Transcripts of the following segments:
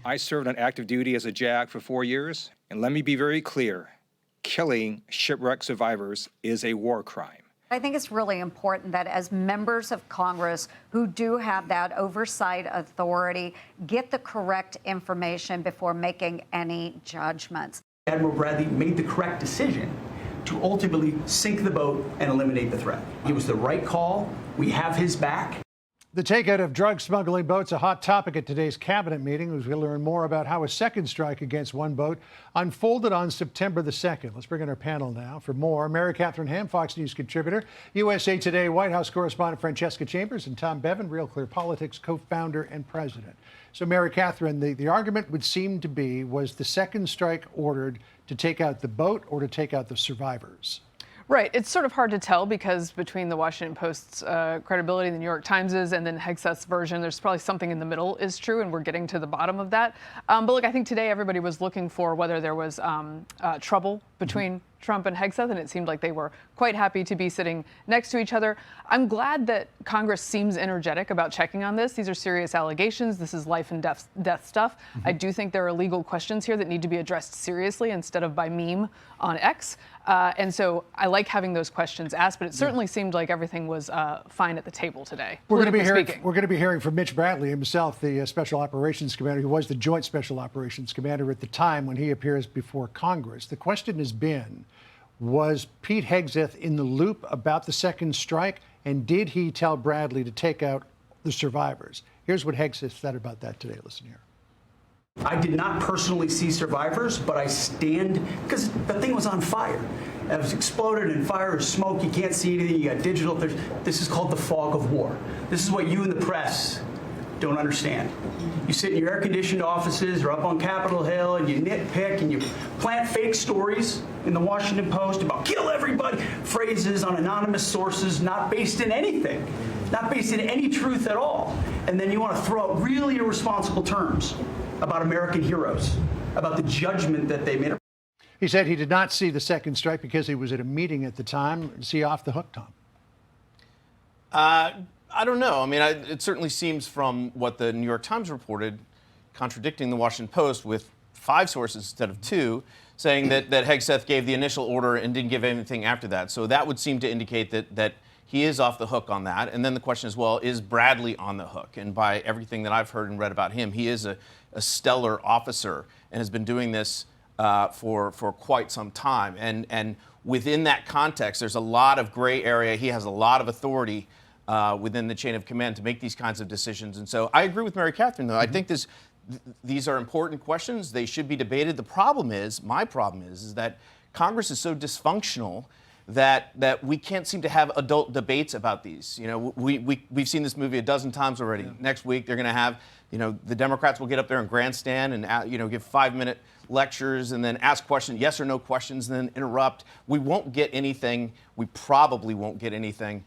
I served on active duty as a JAG for 4 years, and let me be very clear, killing shipwreck survivors is a war crime. I think it's really important that as members of Congress who do have that oversight authority, get the correct information before making any judgments. Admiral Bradley made the correct decision to ultimately sink the boat and eliminate the threat. It was the right call. We have his back. The takeout of drug smuggling boats, a hot topic at today's cabinet meeting, as we learn more about how a second strike against one boat unfolded on September the 2nd. Let's bring in our panel now for more. Mary Catherine Ham, Fox News contributor, USA Today White House correspondent Francesca Chambers, and Tom Bevan, Real Clear Politics co-founder and president. So, Mary Catherine, the argument would seem to be, was the second strike ordered to take out the boat or to take out the survivors? Right. It's sort of hard to tell because between the Washington Post's credibility, the New York Times's, and then Hegseth's version, there's probably something in the middle is true, and we're getting to the bottom of that. But look, I think today everybody was looking for whether there was trouble between Trump and Hegseth, and it seemed like they were quite happy to be sitting next to each other. I'm glad that Congress seems energetic about checking on this. These are serious allegations. This is life and death stuff. I do think there are legal questions here that need to be addressed seriously instead of by meme on X. And so I like having those questions asked, but it certainly seemed like everything was fine at the table today. We're going to be hearing from Mitch Bradley himself, the Special Operations Commander, who was the Joint Special Operations Commander at the time when he appears before Congress. The question has been, was Pete Hegseth in the loop about the second strike, and did he tell Bradley to take out the survivors? Here's what Hegseth said about that today. Listen here. I did not personally see survivors, but I stand, because the thing was on fire. It was exploded and fire and smoke. You can't see anything. You got digital. This is called the fog of war. This is what you in the press don't understand. You sit in your air-conditioned offices or up on Capitol Hill and you nitpick and you plant fake stories in the Washington Post about kill everybody, phrases on anonymous sources not based in anything, not based in any truth at all. And then you want to throw out really irresponsible terms about American heroes, about the judgment that they made. He said he did not see the second strike because he was at a meeting at the time. Is he off the hook, Tom? I don't know. I mean, it certainly seems from what the New York Times reported, contradicting the Washington Post with 5 sources instead of 2, saying that Hegseth gave the initial order and didn't give anything after that. So that would seem to indicate that he is off the hook on that. And then the question is, well, is Bradley on the hook? And by everything that I've heard and read about him, he is a stellar officer and has been doing this for quite some time. And within that context, there's a lot of gray area. He has a lot of authority within the chain of command to make these kinds of decisions. And so I agree with Mary Catherine, though. I think these are important questions. They should be debated. The problem is, my problem is that Congress is so dysfunctional that we can't seem to have adult debates about these. You know, we've seen this movie a dozen times already. Yeah. Next week, they're going to have, the Democrats will get up there and grandstand and, give 5-minute lectures and then ask questions, yes or no questions, and then interrupt. We won't get anything. We probably won't get anything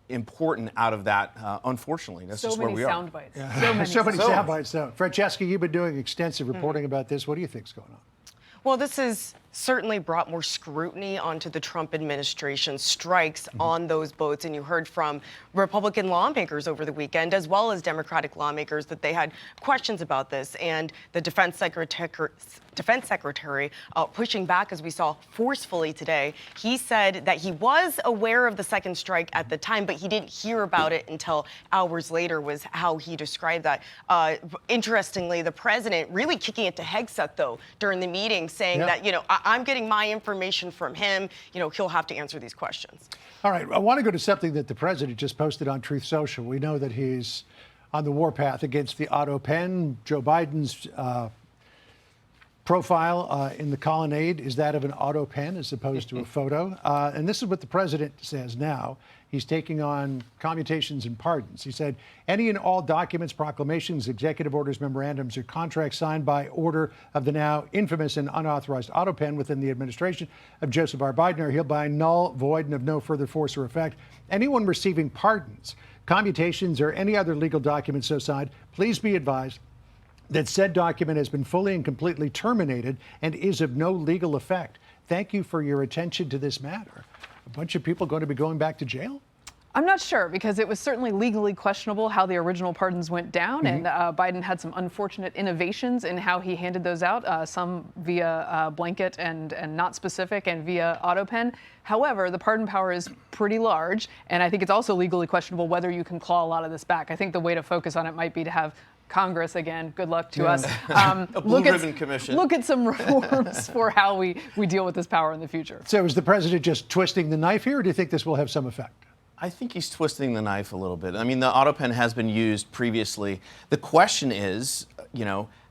important out of that, unfortunately. That's just where we are. Sound bites. Yeah. So many sound bites. Francesca, you've been doing extensive reporting about this. What do you think's going on? Well, this has certainly brought more scrutiny onto the Trump administration strikes on those boats. And you heard from Republican lawmakers over the weekend, as well as Democratic lawmakers, that they had questions about this. And the defense secretary pushing back, as we saw forcefully today. He said that he was aware of the second strike at the time, but he didn't hear about it until hours later, was how he described that. Interestingly, the president really kicking it to Hegseth, though, during the meeting, saying that, I'm getting my information from him. He'll have to answer these questions. All right. I want to go to something that the president just posted on Truth Social. We know that he's on the warpath against the auto pen. Joe Biden's profile in the colonnade is that of an auto pen as opposed to a photo. And this is what the president says now. He's taking on commutations and pardons. He said, any and all documents, proclamations, executive orders, memorandums, or contracts signed by order of the now infamous and unauthorized auto pen within the administration of Joseph R. Biden are hereby null, void, and of no further force or effect. Anyone receiving pardons, commutations, or any other legal documents so signed, please be advised that said document has been fully and completely terminated and is of no legal effect. Thank you for your attention to this matter. A bunch of people going to be going back to jail? I'm not sure, because it was certainly legally questionable how the original pardons went down, and Biden had some unfortunate innovations in how he handed those out, some via blanket and not specific, and via auto pen. However, the pardon power is pretty large, and I think it's also legally questionable whether you can claw a lot of this back. I think the way to focus on it might be to have Congress, again, good luck to us. A blue ribbon commission. Look at some reforms for how we deal with this power in the future. So is the president just twisting the knife here, or do you think this will have some effect? I think he's twisting the knife a little bit. I mean, the auto pen has been used previously. The question is,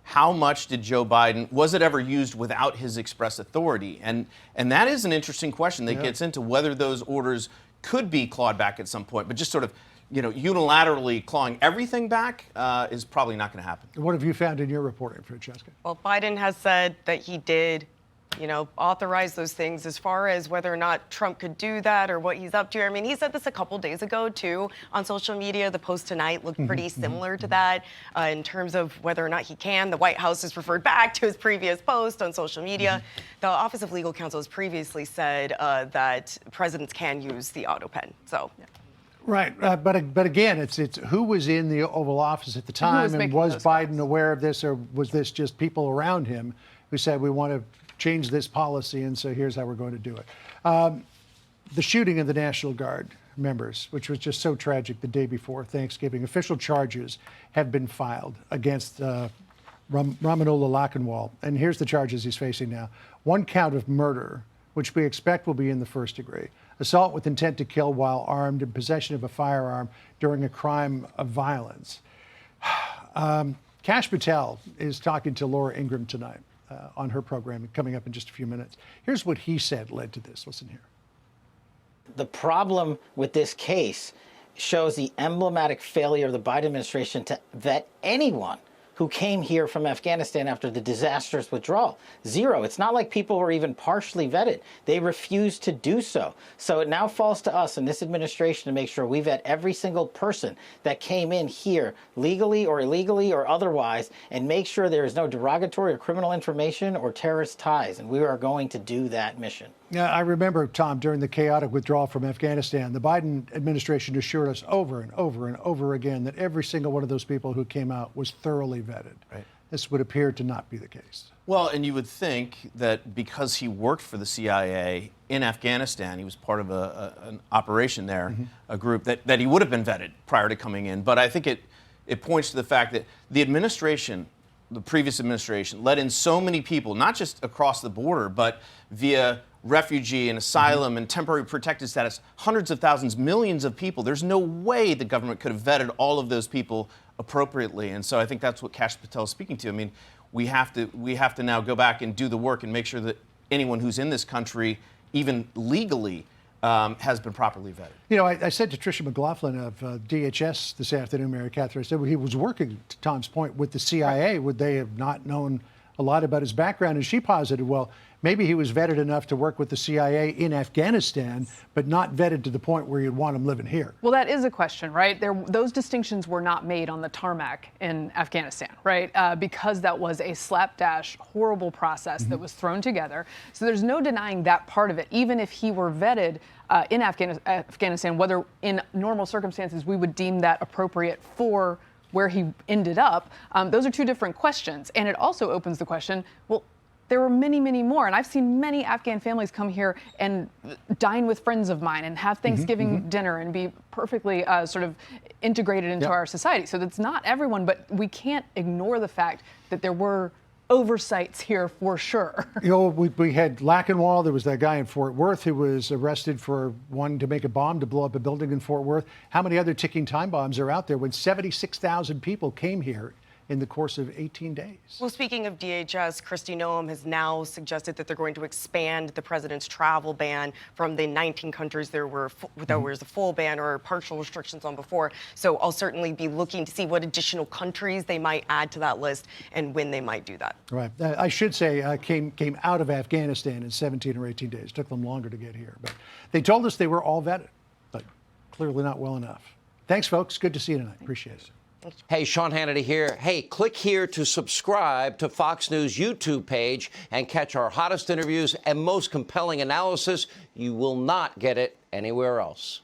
how much did Joe Biden, was it ever used without his express authority? And that is an interesting question that gets into whether those orders could be clawed back at some point. But just sort of, unilaterally clawing everything back is probably not going to happen. What have you found in your reporting, Francesca? Well, Biden has said that he did, authorize those things. As far as whether or not Trump could do that or what he's up to, I mean, he said this a couple days ago, too, on social media. The post tonight looked pretty similar to that in terms of whether or not he can. The White House has referred back to his previous post on social media. The Office of Legal Counsel has previously said that presidents can use the auto pen. So. Right, but again, it's who was in the Oval Office at the time, and was Biden aware of this, or was this just people around him who said, we want to change this policy, and so here's how we're going to do it. The shooting of the National Guard members, which was just so tragic the day before Thanksgiving, official charges have been filed against Ramanullah Lakhanwal, and here's the charges he's facing now. 1 count of murder, which we expect will be in the first degree. Assault with intent to kill while armed, and possession of a firearm during a crime of violence. Kash Patel is talking to Laura Ingraham tonight on her program, coming up in just a few minutes. Here's what he said led to this. Listen here. The problem with this case shows the emblematic failure of the Biden administration to vet anyone who came here from Afghanistan after the disastrous withdrawal. Zero. It's not like people were even partially vetted. They refused to do so. So it now falls to us in this administration to make sure we vet every single person that came in here legally or illegally or otherwise, and make sure there is no derogatory or criminal information or terrorist ties. And we are going to do that mission. Yeah, I remember, Tom, during the chaotic withdrawal from Afghanistan, the Biden administration assured us over and over and over again that every single one of those people who came out was thoroughly vetted. Right. This would appear to not be the case. Well, and you would think that because he worked for the CIA in Afghanistan, he was part of an operation there, a group, that he would have been vetted prior to coming in. But I think it points to the fact that the administration, the previous administration, let in so many people, not just across the border, but via refugee and asylum and temporary protected status, hundreds of thousands, millions of people. There's no way the government could have vetted all of those people appropriately. And so I think that's what Kash Patel is speaking to. I mean, we have to now go back and do the work and make sure that anyone who's in this country, even legally, has been properly vetted. You know, I said to Tricia McLaughlin of DHS this afternoon, Mary Catherine, I said, well, he was working, to Tom's point, with the CIA. Would they have not known a lot about his background? And she posited, well, maybe he was vetted enough to work with the CIA in Afghanistan, but not vetted to the point where you'd want him living here. Well, that is a question, right? Those distinctions were not made on the tarmac in Afghanistan, right? Because that was a slapdash, horrible process that was thrown together. So there's no denying that part of it. Even if he were vetted in Afghanistan, whether in normal circumstances we would deem that appropriate for where he ended up, those are two different questions. And it also opens the question, well, there were many, many more. And I've seen many Afghan families come here and dine with friends of mine and have Thanksgiving dinner and be perfectly sort of integrated into our society. So that's not everyone, but we can't ignore the fact that there were oversights here for sure. You know, we had Lakhanwal. There was that guy in Fort Worth who was arrested for wanting to make a bomb to blow up a building in Fort Worth. How many other ticking time bombs are out there when 76,000 people came here in the course of 18 days? Well, speaking of DHS, Kristi Noem has now suggested that they're going to expand the president's travel ban from the 19 countries there was a full ban or partial restrictions on before. So I'll certainly be looking to see what additional countries they might add to that list and when they might do that. Right. I should say came out of Afghanistan in 17 or 18 days. Took them longer to get here. But they told us they were all vetted, but clearly not well enough. Thanks, folks. Good to see you tonight. Appreciate it. Hey, Sean Hannity here. Hey, click here to subscribe to Fox News YouTube page and catch our hottest interviews and most compelling analysis. You will not get it anywhere else.